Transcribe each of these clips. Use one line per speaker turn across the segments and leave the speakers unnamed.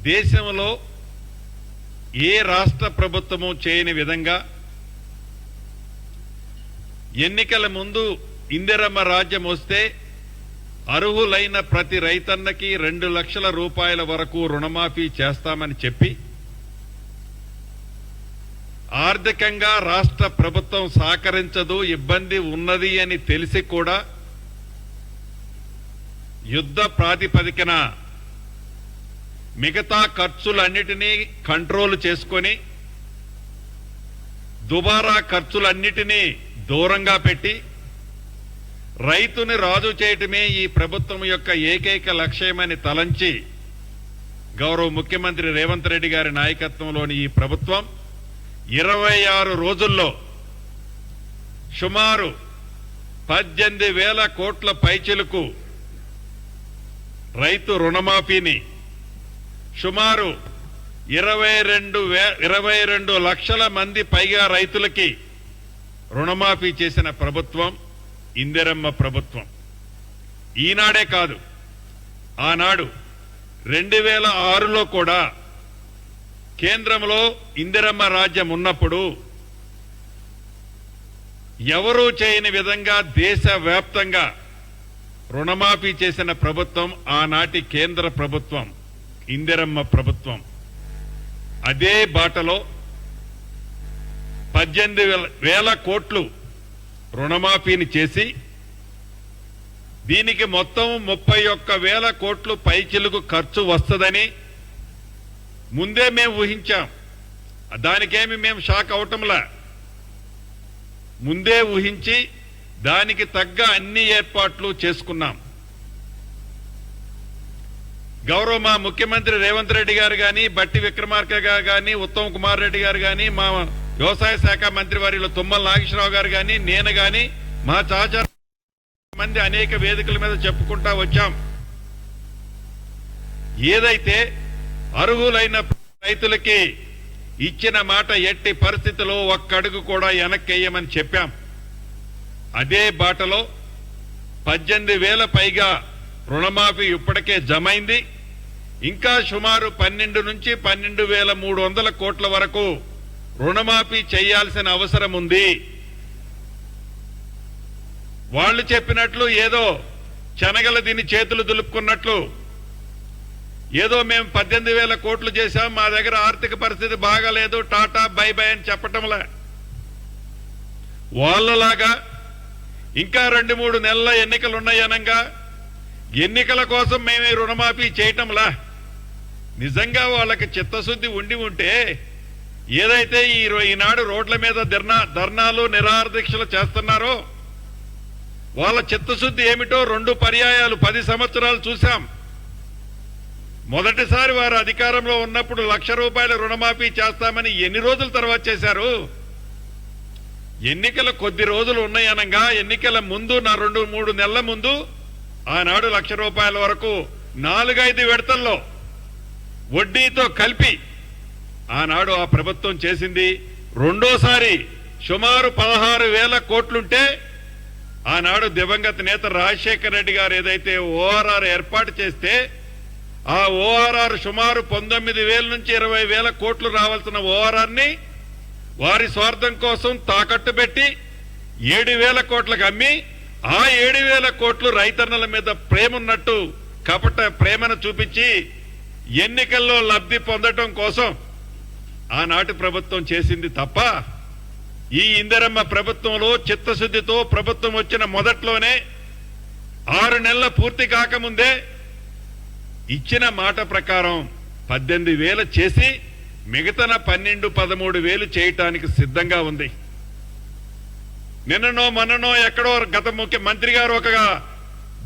దేశంలో ఏ రాష్ట్ర ప్రభుత్వము చేయని విధంగా ఎన్నికల ముందు ఇందిరమ్మ రాజ్యం వస్తే అర్హులైన ప్రతి రైతన్నకి 2 లక్షల రూపాయల వరకు రుణమాఫీ చేస్తామని చెప్పి ఆర్థికంగా రాష్ట్ర ప్రభుత్వం సహకరించదు, ఇబ్బంది ఉన్నది అని తెలిసి కూడా యుద్ధ ప్రాతిపదికన మిగతా ఖర్చులన్నిటినీ కంట్రోల్ చేసుకొని దుబారా ఖర్చులన్నిటినీ దూరంగా పెట్టి రైతుని రాజు చేయటమే ఈ ప్రభుత్వం యొక్క ఏకైక లక్ష్యమని తలంచి గౌరవ ముఖ్యమంత్రి రేవంత్ రెడ్డి గారి నాయకత్వంలోని ఈ ప్రభుత్వం 26 రోజుల్లో సుమారు 18,000 కోట్ల పైచిలకు రైతు రుణమాఫీని సుమారు 22 లక్షల మంది పైగా రైతులకి రుణమాఫీ చేసిన ప్రభుత్వం ఇందిరమ్మ ప్రభుత్వం. ఈనాడే కాదు, ఆనాడు 2006లో కూడా కేంద్రంలో ఇందిరమ్మ రాజ్యం ఉన్నప్పుడు ఎవరూ చేయని విధంగా దేశవ్యాప్తంగా రుణమాఫీ చేసిన ప్రభుత్వం ఆనాటి కేంద్ర ప్రభుత్వం ఇందిరమ్మ ప్రభుత్వం. అదే బాటలో 18,000 కోట్లు రుణమాఫీని చేసి దీనికి మొత్తం 31,000 కోట్లు పైచిలుకు ఖర్చు వస్తుందని ముందే మేము ఊహించాం. దానికేమి మేము షాక్ అవటంలా, ముందే ఊహించి దానికి తగ్గ అన్ని ఏర్పాట్లు చేసుకున్నాం. గౌరవ మా ముఖ్యమంత్రి రేవంత్ రెడ్డి గారు గాని, బట్టి విక్రమార్క గారు గాని, ఉత్తమ్ కుమార్ రెడ్డి గారు గాని, మా వ్యవసాయ శాఖ మంత్రి వర్యులు తుమ్మల నాగేశ్వరరావు గారు గాని, నేను గాని, మా చాచా మంది అనేక వేదికల మీద చెప్పుకుంటా వచ్చాం. ఏదైతే అర్హులైన రైతులకి ఇచ్చిన మాట ఎట్టి పరిస్థితిలో ఒక్క అడుగు కూడా వెనక్కేయమని చెప్పాం. అదే బాటలో 18,000 పైగా రుణమాఫీ ఇప్పటికే జమైంది. ఇంకా సుమారు 12 నుంచి 12,300 కోట్ల వరకు రుణమాఫీ చేయాల్సిన అవసరం ఉంది. వాళ్ళు చెప్పినట్లు ఏదో శనగల దీని చేతులు దులుపుకున్నట్లు ఏదో మేము 18,000 కోట్లు చేశాం, మా దగ్గర ఆర్థిక పరిస్థితి బాగాలేదు, టాటా బై బై అని చెప్పటంలా, వాళ్ళలాగా ఇంకా 2-3 నెలల ఎన్నికలు ఉన్నాయనంగా ఎన్నికల కోసం మేమే రుణమాఫీ చేయటంలా. నిజంగా వాళ్ళకి చిత్తశుద్ధి ఉండి ఉంటే ఏదైతే ఈనాడు రోడ్ల మీద ధర్నాలు నిరాహారదీక్షలు చేస్తున్నారో వాళ్ళ చిత్తశుద్ధి ఏమిటో 2 పర్యాయాలు 10 సంవత్సరాలు చూశాం. మొదటిసారి వారు అధికారంలో ఉన్నప్పుడు 1,00,000 రూపాయల రుణమాఫీ చేస్తామని ఎన్ని రోజుల తర్వాత చేశారు? ఎన్నికల కొద్ది రోజులు ఉన్నాయనగా ఎన్నికల ముందు 2-3 నెలల ముందు ఆనాడు 1,00,000 రూపాయల వరకు 4-5 విడతల్లో వడ్డీతో కలిపి ఆనాడు ఆ ప్రభుత్వం చేసింది. రెండోసారి సుమారు 16,000 కోట్లుంటే ఆనాడు దివంగత నేత రాజశేఖర రెడ్డి గారు ఏదైతే ఓఆర్ఆర్ ఏర్పాటు చేస్తే ఆ ఓఆర్ఆర్ సుమారు 19,000 నుంచి 20,000 కోట్లు రావాల్సిన ఓఆర్ఆర్ ని వారి స్వార్థం కోసం తాకట్టు పెట్టి 7,000 కోట్లకు అమ్మి ఆ 7,000 కోట్లు రైతన్నల మీద ప్రేమ ఉన్నట్టు కపట ప్రేమను చూపించి ఎన్నికల్లో లబ్ధి పొందటం కోసం ఆనాటి ప్రభుత్వం చేసింది తప్ప ఈ ఇందిరమ్మ ప్రభుత్వంలో చిత్తశుద్ధితో ప్రభుత్వం వచ్చిన మొదట్లోనే 6 నెలల పూర్తి కాకముందే ఇచ్చిన మాట ప్రకారం 18,000 చేసి మిగతా 12-13,000 చేయటానికి సిద్ధంగా ఉంది. నిన్ననో మొన్ననో ఎక్కడో గత ముఖ్యమంత్రి గారు ఒక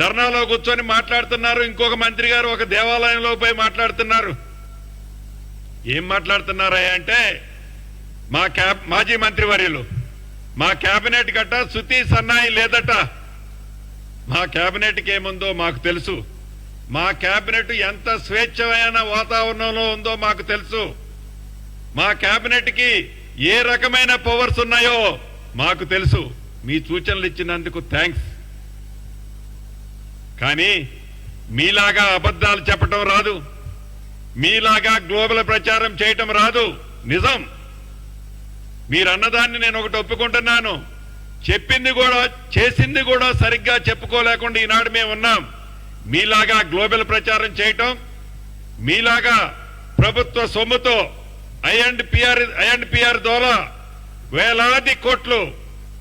ధర్నాలో కూర్చొని మాట్లాడుతున్నారు, ఇంకొక మంత్రి గారు ఒక దేవాలయంలో పోయి మాట్లాడుతున్నారు. ఏం మాట్లాడుతున్నారా అంటే మాజీ మంత్రి వర్యులు మా కేబినెట్ గట్ట శృతి సన్నాయి లేదట. మా కేబినెట్కి ఏముందో మాకు తెలుసు, మా కేబినెట్ ఎంత స్వేచ్ఛమైన వాతావరణంలో ఉందో మాకు తెలుసు, మా కేబినెట్ కి ఏ రకమైన పవర్స్ ఉన్నాయో మాకు తెలుసు. మీ సూచనలు ఇచ్చినందుకు థ్యాంక్స్. కానీ మీలాగా అబద్ధాలు చెప్పటం రాదు, మీలాగా గ్లోబల్ ప్రచారం చేయటం రాదు. నిజం, మీరన్నదాన్ని నేను ఒకటి ఒప్పుకుంటున్నాను. చెప్పింది కూడా చేసింది కూడా సరిగ్గా చెప్పుకోలేకుండా ఈనాడు మేము ఉన్నాం. మీలాగా గ్లోబల్ ప్రచారం చేయటం, మీలాగా ప్రభుత్వ సొమ్ముతో ఐఎండ్పిఆర్ ద్వారా వేలాది కోట్లు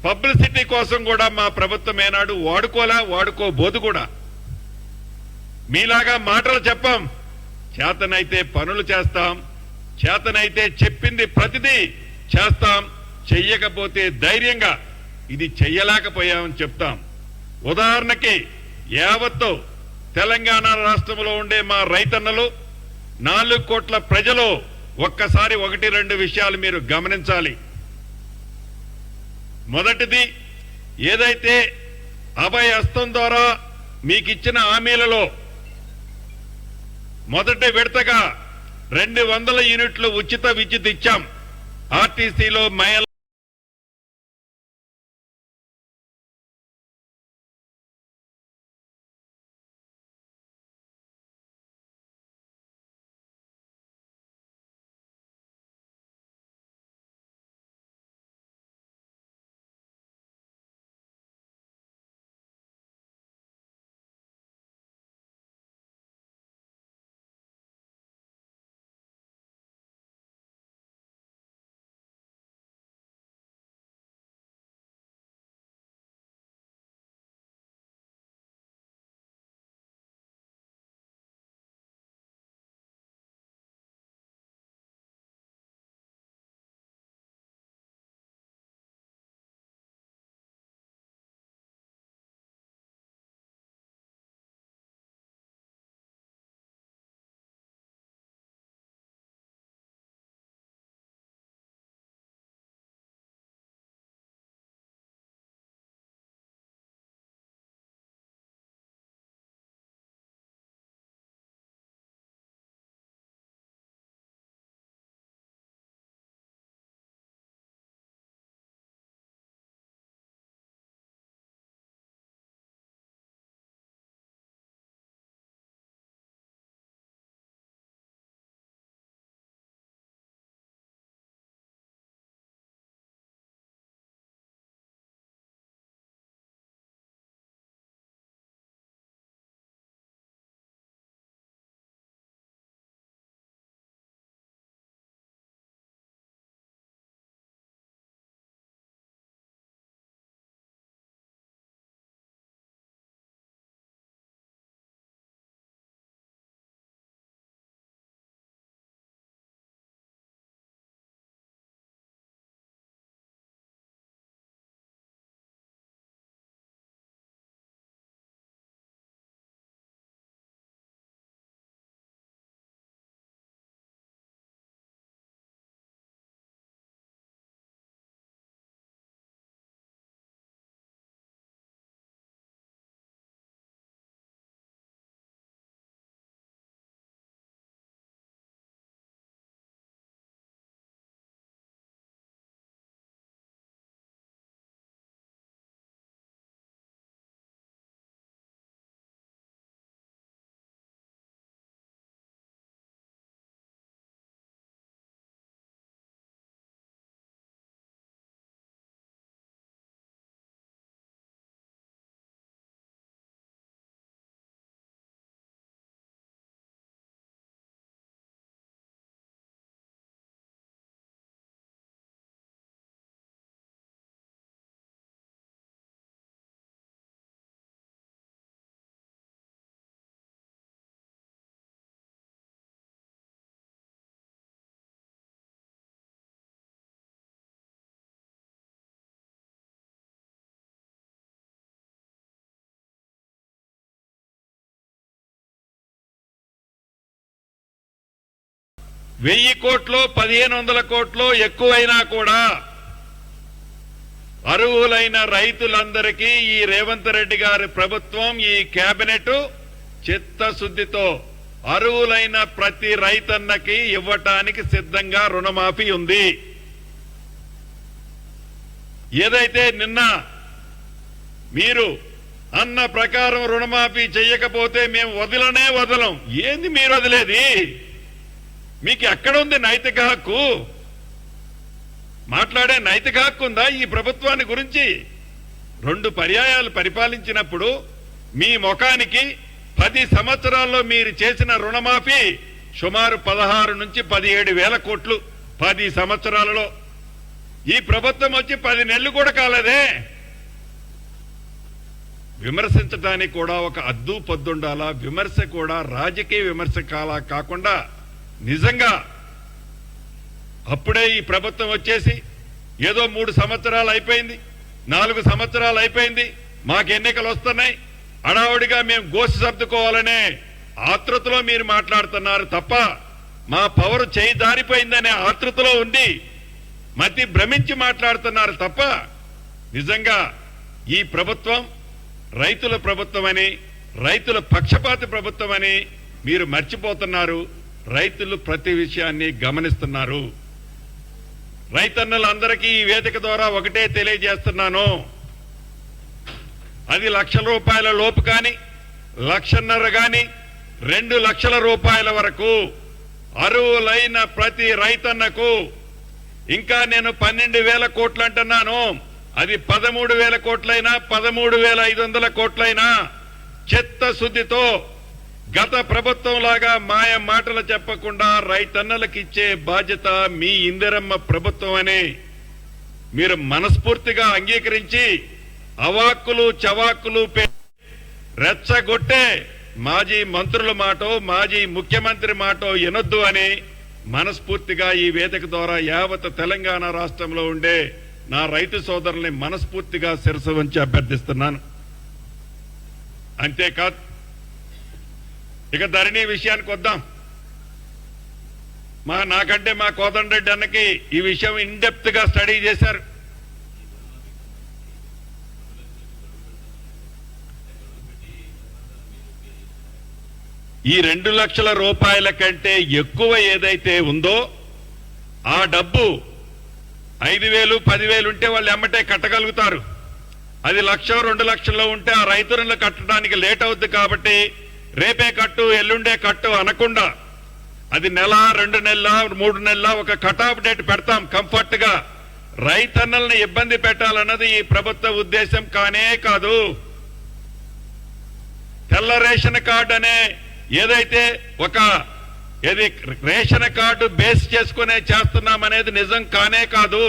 పబ్లిసిటీ కోసం కూడా మా ప్రభుత్వం ఏనాడు వాడుకోబోదు కూడా. మీలాగా మాటలు చెప్పాం, చేతనైతే పనులు చేస్తాం, చేతనైతే చెప్పింది ప్రతిదీ చేస్తాం, చెయ్యకపోతే ధైర్యంగా ఇది చెయ్యలేకపోయామని చెప్తాం. ఉదాహరణకి యావత్తు తెలంగాణ రాష్ట్రంలో ఉండే మా రైతన్నలు 4 కోట్ల ప్రజలు ఒక్కసారి 1-2 విషయాలు మీరు గమనించాలి. మొదటిది, ఏదైతే అభయ హస్తం ద్వారా మీకు ఇచ్చిన హామీలలో మొదటి విడతగా 200 యూనిట్లు ఉచిత విద్యుత్ ఇచ్చాం. ఆర్టీసీలో మహిళ వెయ్యి కోట్లు 1500 కోట్లు ఎక్కువైనా కూడా అర్హులైన రైతులందరికీ ఈ రేవంత్ రెడ్డి గారి ప్రభుత్వం, ఈ కేబినెట్ చిత్తశుద్ధితో అర్హులైన ప్రతి రైతన్నకి ఇవ్వటానికి సిద్ధంగా రుణమాఫీ ఉంది. ఏదైతే నిన్న మీరు అన్న ప్రకారం రుణమాఫీ చెయ్యకపోతే మేము వదలం. ఏంది మీరు వదిలేది? మీకు ఎక్కడ ఉంది నైతిక హక్కు? మాట్లాడే నైతిక హక్కు ఉందా ఈ ప్రభుత్వాన్ని గురించి? 2 పర్యాయాలు పరిపాలించినప్పుడు మీ ముఖానికి 10 సంవత్సరాల్లో మీరు చేసిన రుణమాఫీ సుమారు 16 నుంచి 17 వేల కోట్లు 10 సంవత్సరాలలో. ఈ ప్రభుత్వం వచ్చి 10 నెలలు కూడా కాలేదే. విమర్శించడానికి కూడా ఒక అద్దు పొద్దుండాలా. విమర్శ కూడా రాజకీయ విమర్శ కాకుండా నిజంగా అప్పుడే ఈ ప్రభుత్వం వచ్చేసి ఏదో 3 సంవత్సరాలు అయిపోయింది, 4 సంవత్సరాలు అయిపోయింది, మాకు ఎన్నికలు వస్తున్నాయి, అడావుడిగా మేము గోసి సర్దుకోవాలనే ఆతృతలో మీరు మాట్లాడుతున్నారు తప్ప, మా పవర్ చేయి దారిపోయిందనే ఆతృతలో ఉండి మతి భ్రమించి మాట్లాడుతున్నారు తప్ప, నిజంగా ఈ ప్రభుత్వం రైతుల ప్రభుత్వమని, రైతుల పక్షపాతి ప్రభుత్వమని మీరు మర్చిపోతున్నారు. రైతులు ప్రతి విషయాన్ని గమనిస్తున్నారు. రైతన్నలందరికీ ఈ వేదిక ద్వారా ఒకటే తెలియజేస్తున్నాను, అది 1,00,000 రూపాయల లోపు కానీ, 1,50,000 కానీ, 2 లక్షల రూపాయల వరకు అర్హులైన ప్రతి రైతన్నకు, ఇంకా నేను 12,000 కోట్లు అంటున్నాను, అది 13,000 కోట్లైనా 13,500 కోట్లైనా చిత్తశుద్ధితో గత ప్రభుత్వం లాగా మాయ మాటలు చెప్పకుండా రైతన్నలకు ఇచ్చే బాధ్యత మీ ఇందిరమ్మ ప్రభుత్వం అని మీరు మనస్ఫూర్తిగా అంగీకరించి అవాక్కులు చవాక్కులు రెచ్చగొట్టే మాజీ మంత్రుల మాటో మాజీ ముఖ్యమంత్రి మాటో వినొద్దు అని మనస్ఫూర్తిగా ఈ వేదిక ద్వారా యావత్ తెలంగాణ రాష్ట్రంలో ఉండే నా రైతు సోదరుల్ని మనస్ఫూర్తిగా శిరసు వంచి అభ్యర్థిస్తున్నాను. అంతేకాదు, ఇక ధరణి విషయానికి వద్దాం. నాకంటే మా కోదండరెడ్డి అన్నకి ఈ విషయం ఇన్డెప్త్ గా స్టడీ చేశారు. ఈ 2 లక్షల రూపాయల కంటే ఎక్కువ ఏదైతే ఉందో ఆ డబ్బు 5,000, 10,000 ఉంటే వాళ్ళు ఎమ్మటే కట్టగలుగుతారు. అది 1,00,000, 2 లక్షల్లో ఉంటే ఆ రైతులను కట్టడానికి లేట్ అవుద్ది. కాబట్టి రేపే కట్టు, ఎల్లుండే కట్టు అనకుండా అది 1 నెల, 2 నెలల, 3 నెలల ఒక కట్ ఆఫ్ డేట్ పెడతాం. కంఫర్ట్ గా రైతన్నల్ని ఇబ్బంది పెట్టాలన్నది ఈ ప్రభుత్వ ఉద్దేశం కానే కాదు. తెల్ల రేషన్ కార్డు అనే ఏదైతే ఒక రేషన్ కార్డు బేస్ చేసుకునే చేస్తున్నామనేది నిజం కానే కాదు.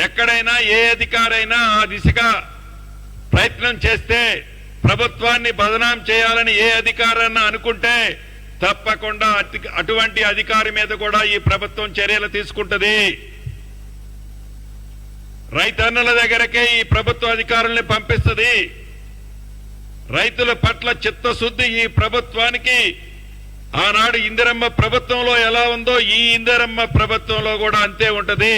ఎక్కడైనా ఏ అధికారైనా ఆ దిశగా ప్రయత్నం చేస్తే, ప్రభుత్వాన్ని బదనాం చేయాలని ఏ అధికారన్నా అనుకుంటే తప్పకుండా అటువంటి అధికారి మీద కూడా ఈ ప్రభుత్వం చర్యలు తీసుకుంటది. రైతన్నల దగ్గరకే ఈ ప్రభుత్వ అధికారుల్ని పంపిస్తుంది. రైతుల పట్ల చిత్తశుద్ధి ఈ ప్రభుత్వానికి ఆనాడు ఇందిరమ్మ ప్రభుత్వంలో ఎలా ఉందో ఈ ఇందిరమ్మ ప్రభుత్వంలో కూడా అంతే ఉంటది.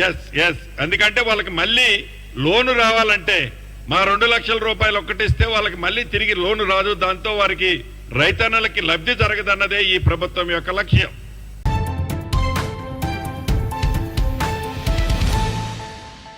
ఎస్ ఎందుకంటే వాళ్ళకి మళ్ళీ లోను రావాలంటే మా 2 లక్షల రూపాయలు ఒక్కటిస్తే వాళ్ళకి మళ్ళీ తిరిగి లోను రాదు. దాంతో వారికి రైతన్నలకి లబ్ధి జరగదన్నదే ఈ ప్రభుత్వం యొక్క లక్ష్యం.